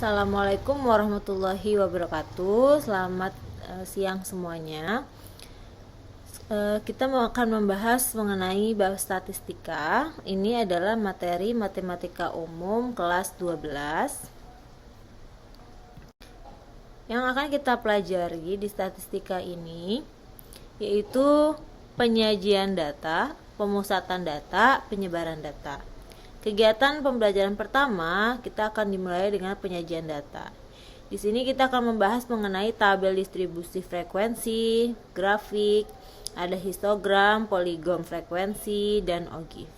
Assalamualaikum warahmatullahi wabarakatuh. Selamat siang semuanya. Kita akan membahas mengenai bab statistika. Ini adalah materi matematika umum kelas 12. Yang akan kita pelajari di statistika ini yaitu penyajian data, pemusatan data, penyebaran data. Kegiatan pembelajaran pertama kita akan dimulai dengan penyajian data. Di sini kita akan membahas mengenai tabel distribusi frekuensi, grafik, ada histogram, poligon frekuensi, dan OGIF.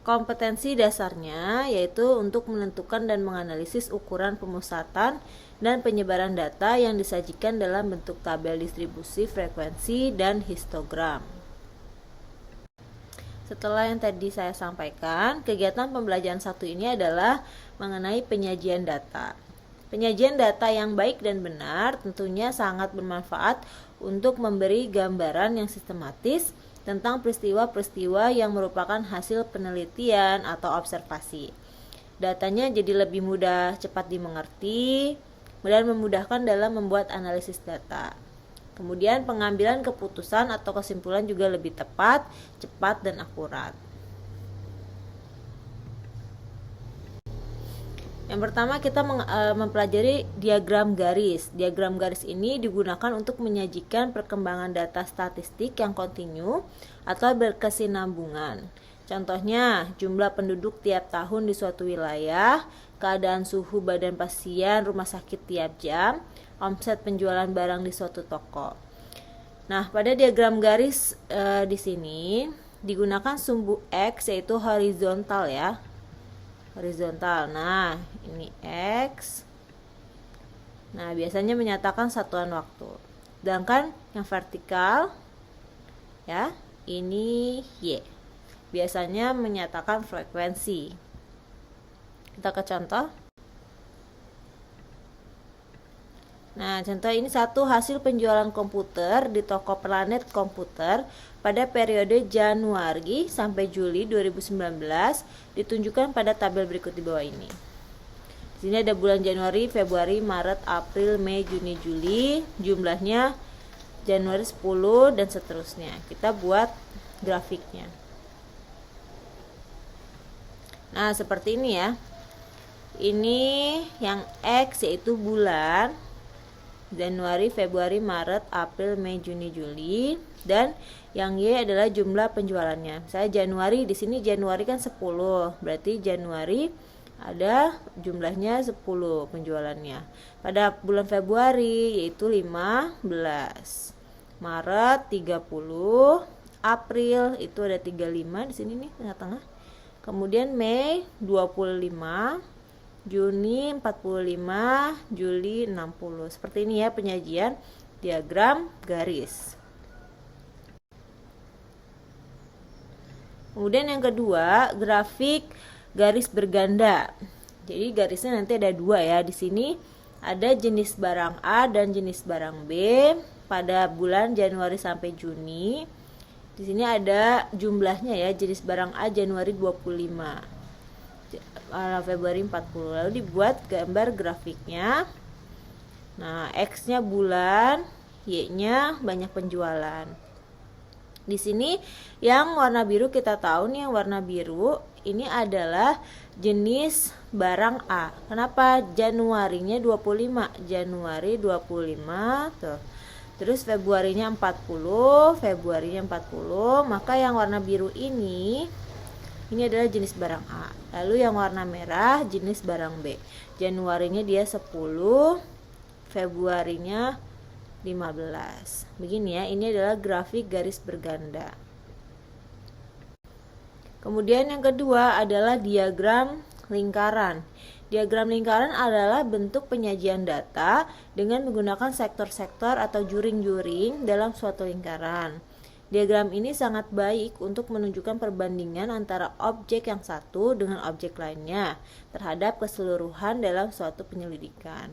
Kompetensi dasarnya yaitu untuk menentukan dan menganalisis ukuran pemusatan dan penyebaran data yang disajikan dalam bentuk tabel distribusi frekuensi dan histogram. Setelah yang tadi saya sampaikan, kegiatan pembelajaran satu ini adalah mengenai penyajian data. Penyajian data yang baik dan benar tentunya sangat bermanfaat untuk memberi gambaran yang sistematis tentang peristiwa-peristiwa yang merupakan hasil penelitian atau observasi. Datanya jadi lebih mudah, cepat dimengerti, dan memudahkan dalam membuat analisis data. Kemudian pengambilan keputusan atau kesimpulan juga lebih tepat, cepat, dan akurat. Yang pertama kita mempelajari diagram garis. Diagram garis ini digunakan untuk menyajikan perkembangan data statistik yang kontinu atau berkesinambungan. Contohnya, jumlah penduduk tiap tahun di suatu wilayah, keadaan suhu badan pasien rumah sakit tiap jam, omset penjualan barang di suatu toko. Nah, pada diagram garis di sini digunakan sumbu X yaitu horizontal ya. Horizontal. Nah, ini X. Nah, biasanya menyatakan satuan waktu. Sedangkan yang vertikal ya, ini Y. Biasanya menyatakan frekuensi. Kita ke contoh. Nah, contoh ini satu hasil penjualan komputer di toko Planet Komputer pada periode Januari sampai Juli 2019 ditunjukkan pada tabel berikut di bawah ini. Di sini ada bulan Januari, Februari, Maret, April, Mei, Juni, Juli, jumlahnya Januari 10 dan seterusnya. Kita buat grafiknya. Nah, seperti ini ya. Ini yang X yaitu bulan Januari, Februari, Maret, April, Mei, Juni, Juli, dan yang Y adalah jumlah penjualannya. Saya Januari, di sini Januari kan 10, berarti Januari ada jumlahnya 10 penjualannya. Pada bulan Februari yaitu 15, Maret 30, April itu ada 35 di sini nih tengah-tengah. Kemudian Mei 25, Juni 45, Juli 60. Seperti ini ya penyajian diagram garis. Kemudian yang kedua, grafik garis berganda. Jadi garisnya nanti ada dua ya. Di sini ada jenis barang A dan jenis barang B pada bulan Januari sampai Juni. Di sini ada jumlahnya ya, jenis barang A Januari 25. Februari 40. Lalu dibuat gambar grafiknya. Nah, X-nya bulan, Y-nya banyak penjualan. Di sini yang warna biru kita tahu nih, yang warna biru ini adalah jenis barang A. Kenapa Januarinya 25? Januari 25 tuh. Terus Februarinya 40, Februarinya 40, maka yang warna biru ini adalah jenis barang A. Lalu yang warna merah jenis barang B. Januarinya dia 10, Februarinya 15. Begini ya, ini adalah grafik garis berganda. Kemudian yang kedua adalah diagram lingkaran. Diagram lingkaran adalah bentuk penyajian data dengan menggunakan sektor-sektor atau juring-juring dalam suatu lingkaran. Diagram ini sangat baik untuk menunjukkan perbandingan antara objek yang satu dengan objek lainnya terhadap keseluruhan dalam suatu penyelidikan.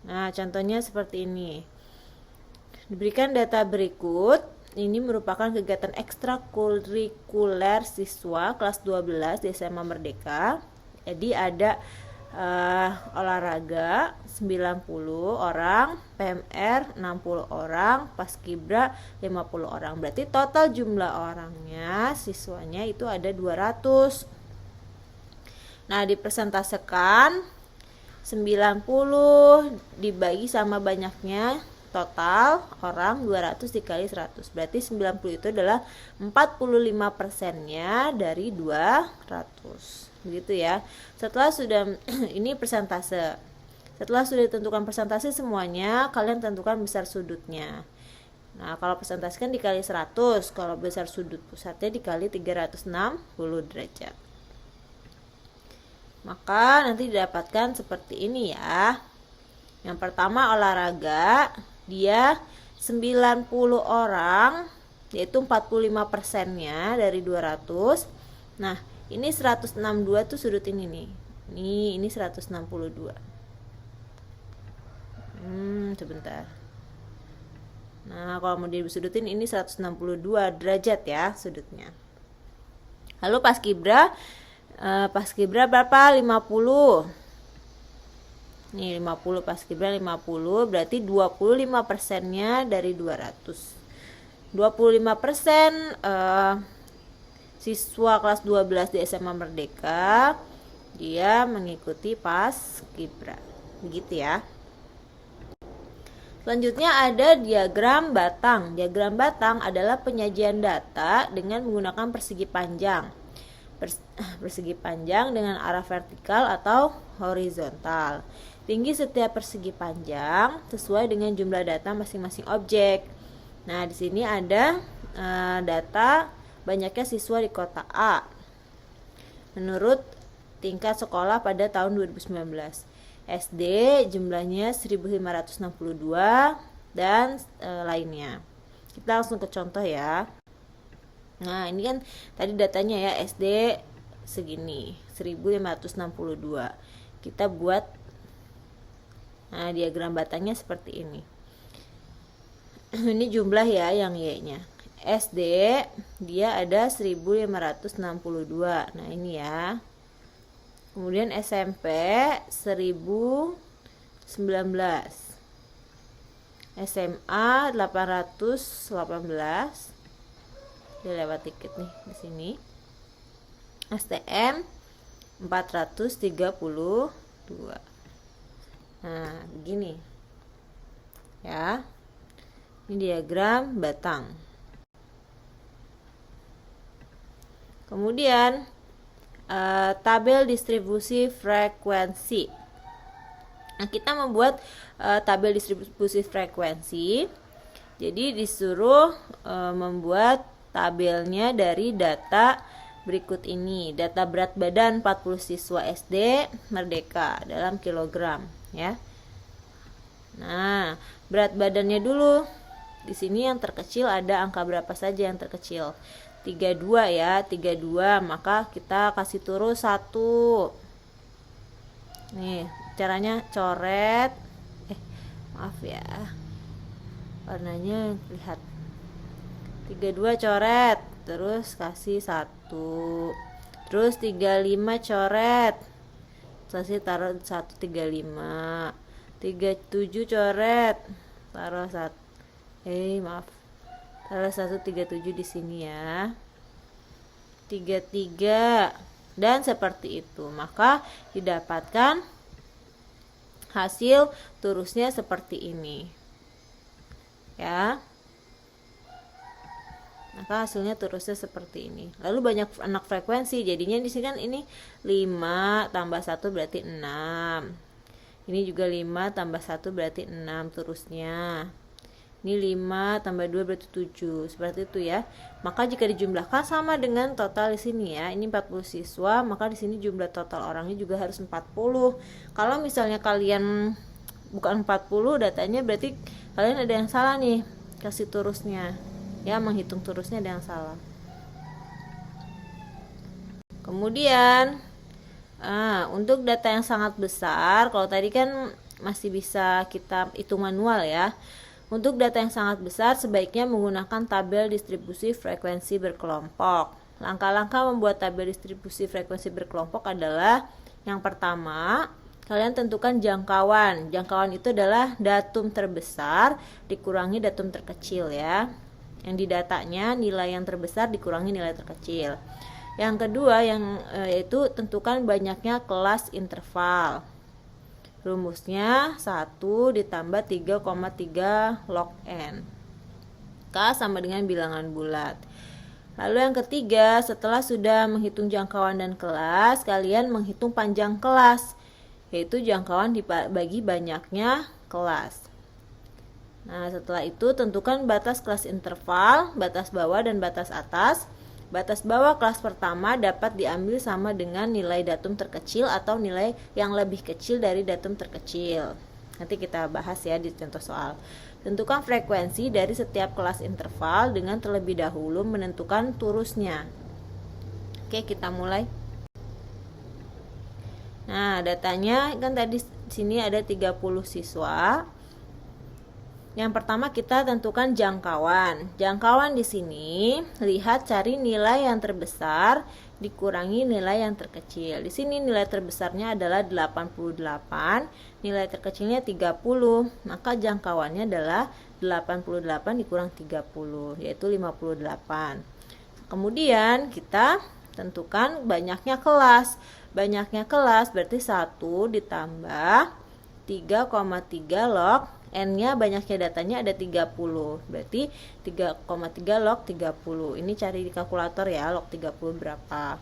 Nah, contohnya seperti ini. Diberikan data berikut ini merupakan kegiatan ekstrakurikuler siswa kelas 12 di SMA Merdeka. Jadi ada olahraga 90 orang, PMR 60 orang, Paskibra 50 orang. Berarti total jumlah orangnya siswanya itu ada 200. Nah, dipresentasekan 90 dibagi sama banyaknya total orang 200 dikali 100. Berarti 90 itu adalah 45%-nya dari 200. Begitu ya. Setelah sudah ini persentase. Setelah sudah ditentukan persentase semuanya, kalian tentukan besar sudutnya. Nah, kalau persentase kan dikali 100, kalau besar sudut pusatnya dikali 360 derajat. Maka nanti didapatkan seperti ini ya. Yang pertama olahraga, dia 90 orang, yaitu 45%-nya dari 200. Nah, ini 162 tuh sudut ini nih. Ini 162. Sebentar. Nah, kalau mau disudutin ini 162 derajat ya sudutnya. Lalu Paskibra berapa? 50. Nih 50 Paskibra 50, berarti 25%-nya dari 200. 25% siswa kelas 12 di SMA Merdeka dia mengikuti Paskibra. Begitu ya. Selanjutnya ada diagram batang. Diagram batang adalah penyajian data dengan menggunakan persegi panjang. Persegi panjang dengan arah vertikal atau horizontal. Tinggi setiap persegi panjang sesuai dengan jumlah data masing-masing objek. Nah, di sini ada data banyaknya siswa di kota A menurut tingkat sekolah pada tahun 2019. SD jumlahnya 1562 dan lainnya. Kita langsung ke contoh ya. Nah, ini kan tadi datanya ya, SD segini 1562. Kita buat diagram batangnya seperti ini. Ini jumlah ya yang Y-nya. SD dia ada 1562. Nah, ini ya. Kemudian SMP 1019. SMA 818. Dia lewat dikit nih di sini. STM 432. Nah, begini. Ya. Ini diagram batang. Kemudian tabel distribusi frekuensi. Nah, kita membuat tabel distribusi frekuensi. Jadi disuruh membuat tabelnya dari data berikut ini. Data berat badan 40 siswa SD Merdeka dalam kilogram ya. Nah, berat badannya dulu. Di sini yang terkecil ada angka berapa saja yang terkecil? 32 ya, 32, maka kita kasih turun 1. Nih, caranya coret. Maaf ya. Warnanya lihat. 32 coret, terus kasih 1. Terus 35 coret. Kasih taruh 135. 37 coret. Taruh 1. Maaf. Taruh 137 di sini ya. 33 dan seperti itu. Maka didapatkan hasil turusnya seperti ini. Ya. Maka hasilnya turusnya seperti ini. Lalu banyak anak frekuensi. Jadinya di sini kan ini 5 tambah 1 berarti 6. Ini juga 5 tambah 1 berarti 6 turusnya. Ini 5 tambah 2 berarti 7. Seperti itu ya. Maka jika dijumlahkan sama dengan total di sini ya. Ini 40 siswa, maka di sini jumlah total orangnya juga harus 40. Kalau misalnya kalian bukan 40 datanya, berarti kalian ada yang salah nih. Kasih turusnya. Ya, menghitung turusnya ada yang salah. Kemudian untuk data yang sangat besar, kalau tadi kan masih bisa kita hitung manual ya. Untuk data yang sangat besar, sebaiknya menggunakan tabel distribusi frekuensi berkelompok. Langkah-langkah membuat tabel distribusi frekuensi berkelompok adalah yang pertama, kalian tentukan jangkauan. Jangkauan itu adalah datum terbesar dikurangi datum terkecil ya. Yang di datanya nilai yang terbesar dikurangi nilai terkecil. Yang kedua yaitu tentukan banyaknya kelas interval. Rumusnya 1 ditambah 3,3 log n. K sama dengan bilangan bulat. Lalu yang ketiga, setelah sudah menghitung jangkauan dan kelas, kalian menghitung panjang kelas, yaitu jangkauan dibagi banyaknya kelas. Nah, setelah itu tentukan batas kelas interval, batas bawah dan batas atas. Batas bawah kelas pertama dapat diambil sama dengan nilai datum terkecil atau nilai yang lebih kecil dari datum terkecil. Nanti kita bahas ya di contoh soal. Tentukan frekuensi dari setiap kelas interval dengan terlebih dahulu menentukan torusnya. Oke, kita mulai. Nah, datanya kan tadi sini ada 30 siswa. Yang pertama kita tentukan jangkauan. Jangkauan di sini lihat cari nilai yang terbesar dikurangi nilai yang terkecil. Di sini nilai terbesarnya adalah 88, nilai terkecilnya 30. Maka jangkauannya adalah 88 dikurang 30, yaitu 58. Kemudian kita tentukan banyaknya kelas. Banyaknya kelas berarti 1 ditambah 3,3 log n-nya banyaknya datanya ada 30. Berarti 3,3 log 30. Ini cari di kalkulator ya, log 30 berapa.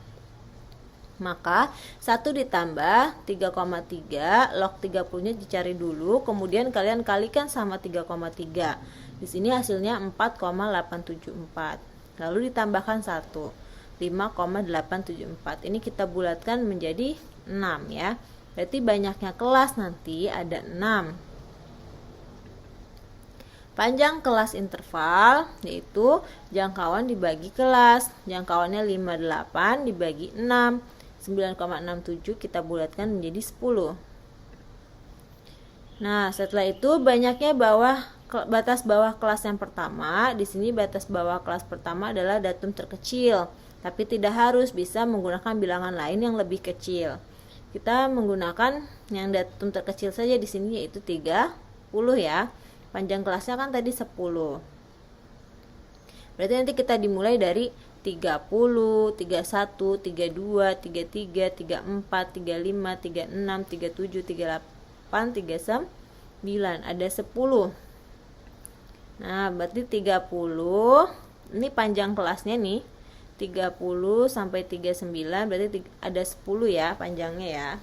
Maka 1 ditambah 3,3 log 30-nya dicari dulu, kemudian kalian kalikan sama 3,3. Di sini hasilnya 4,874. Lalu ditambahkan 1, 5,874. Ini kita bulatkan menjadi 6 ya. Berarti banyaknya kelas nanti ada 6. Panjang kelas interval yaitu jangkauan dibagi kelas. Jangkauannya 58 dibagi 6, 9,67 kita bulatkan menjadi 10. Nah, setelah itu banyaknya batas bawah kelas yang pertama. Di sini batas bawah kelas pertama adalah datum terkecil, tapi tidak harus, bisa menggunakan bilangan lain yang lebih kecil. Kita menggunakan yang datum terkecil saja di sini yaitu 30 ya. Panjang kelasnya kan tadi 10. Berarti nanti kita dimulai dari 30, 31, 32, 33, 34, 35, 36, 37, 38, 39. Ada 10. Nah, berarti 30. Ini panjang kelasnya nih. 30 sampai 39 berarti ada 10 ya panjangnya ya.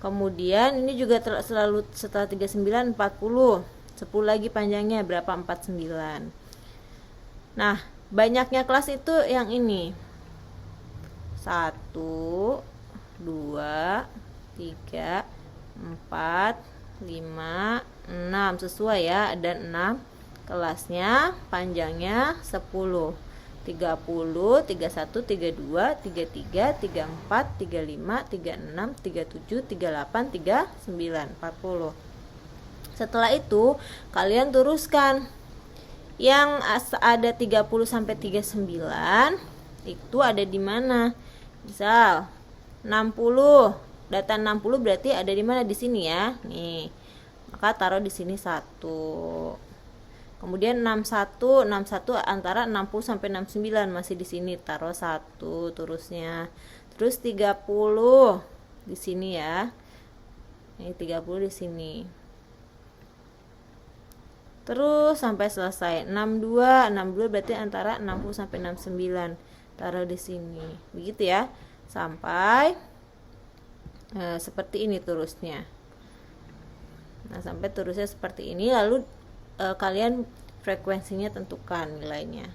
Kemudian ini juga selalu setelah 39 40. 10 lagi panjangnya berapa? 49. Nah, banyaknya kelas itu yang ini. 1 2 3 4 5 6 sesuai ya, ada 6 kelasnya, panjangnya 10. 30, 31, 32, 33, 34, 35, 36, 37, 38, 39, 40. Setelah itu kalian teruskan yang ada 30 sampai 39 itu ada di mana? Misal 60, data 60 berarti ada di mana? Di sini ya. Nih. Maka taruh di sini 1. Kemudian 61 antara 60 sampai 69 masih di sini, taruh 1 terusnya. Terus 30 di sini ya. Ini 30 di sini. Terus sampai selesai. 62 berarti antara 60 sampai 69. Taruh di sini. Begitu ya. Sampai seperti ini terusnya. Nah, sampai terusnya seperti ini, lalu kalian frekuensinya tentukan nilainya.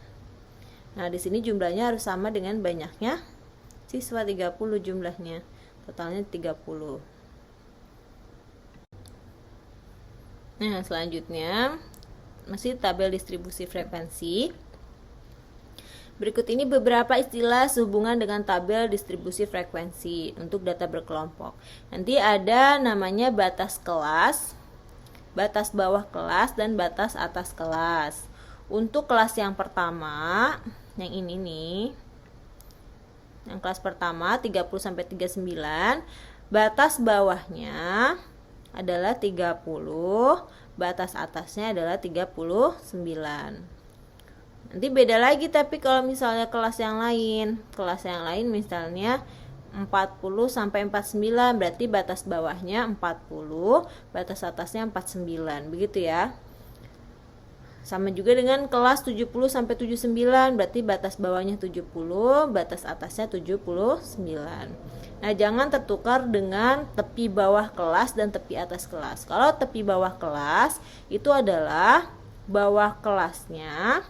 Nah, di sini jumlahnya harus sama dengan banyaknya siswa, 30 jumlahnya. Totalnya 30. Nah, selanjutnya masih tabel distribusi frekuensi. Berikut ini beberapa istilah sehubungan dengan tabel distribusi frekuensi untuk data berkelompok. Nanti ada namanya batas kelas. batas bawah kelas dan batas atas kelas. Untuk kelas yang pertama, yang ini nih, yang kelas pertama 30 sampai 39, batas bawahnya adalah 30, batas atasnya adalah 39. Nanti beda lagi tapi kalau misalnya kelas yang lain misalnya 40 sampai 49, berarti batas bawahnya 40, batas atasnya 49, begitu ya. Sama juga dengan kelas 70 sampai 79, berarti batas bawahnya 70, batas atasnya 79. Nah, jangan tertukar dengan tepi bawah kelas dan tepi atas kelas. Kalau tepi bawah kelas itu adalah bawah kelasnya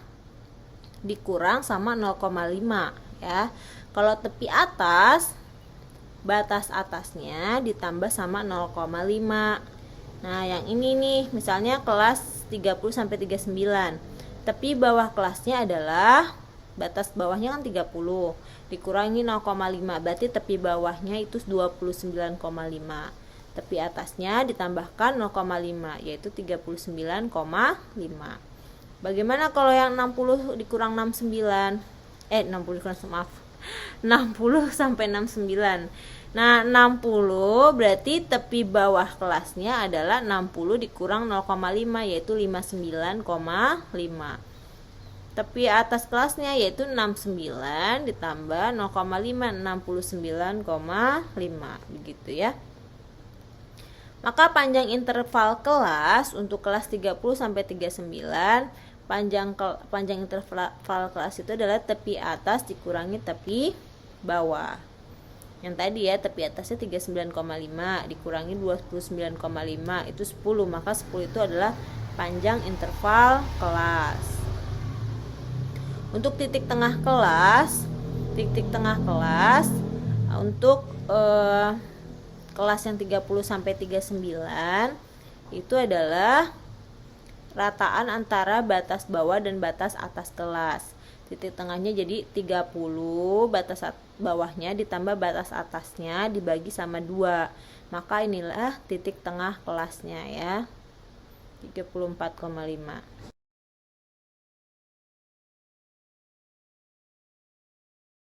dikurang sama 0,5 ya. Kalau tepi atas, batas atasnya ditambah sama 0,5. Nah, yang ini nih, misalnya kelas 30 sampai 39. Tepi bawah kelasnya adalah batas bawahnya kan 30 dikurangi 0,5, berarti tepi bawahnya itu 29,5. Tepi atasnya ditambahkan 0,5 yaitu 39,5. Bagaimana kalau yang 60 dikurang 69? 60 sampai 69. Nah, 60 berarti tepi bawah kelasnya adalah 60 dikurang 0,5 yaitu 59,5. Tepi atas kelasnya yaitu 69 ditambah 0,5, 69,5, begitu ya. Maka panjang interval kelas untuk kelas 30 sampai 39, panjang interval kelas itu adalah tepi atas dikurangi tepi bawah. Yang tadi ya, tepi atasnya 39,5 dikurangi 29,5 itu 10, maka 10 itu adalah panjang interval kelas. Untuk titik tengah kelas untuk kelas yang 30 sampai 39 itu adalah rataan antara batas bawah dan batas atas kelas. Titik tengahnya jadi 30, batas bawahnya ditambah batas atasnya dibagi sama 2. Maka inilah titik tengah kelasnya ya. 34,5.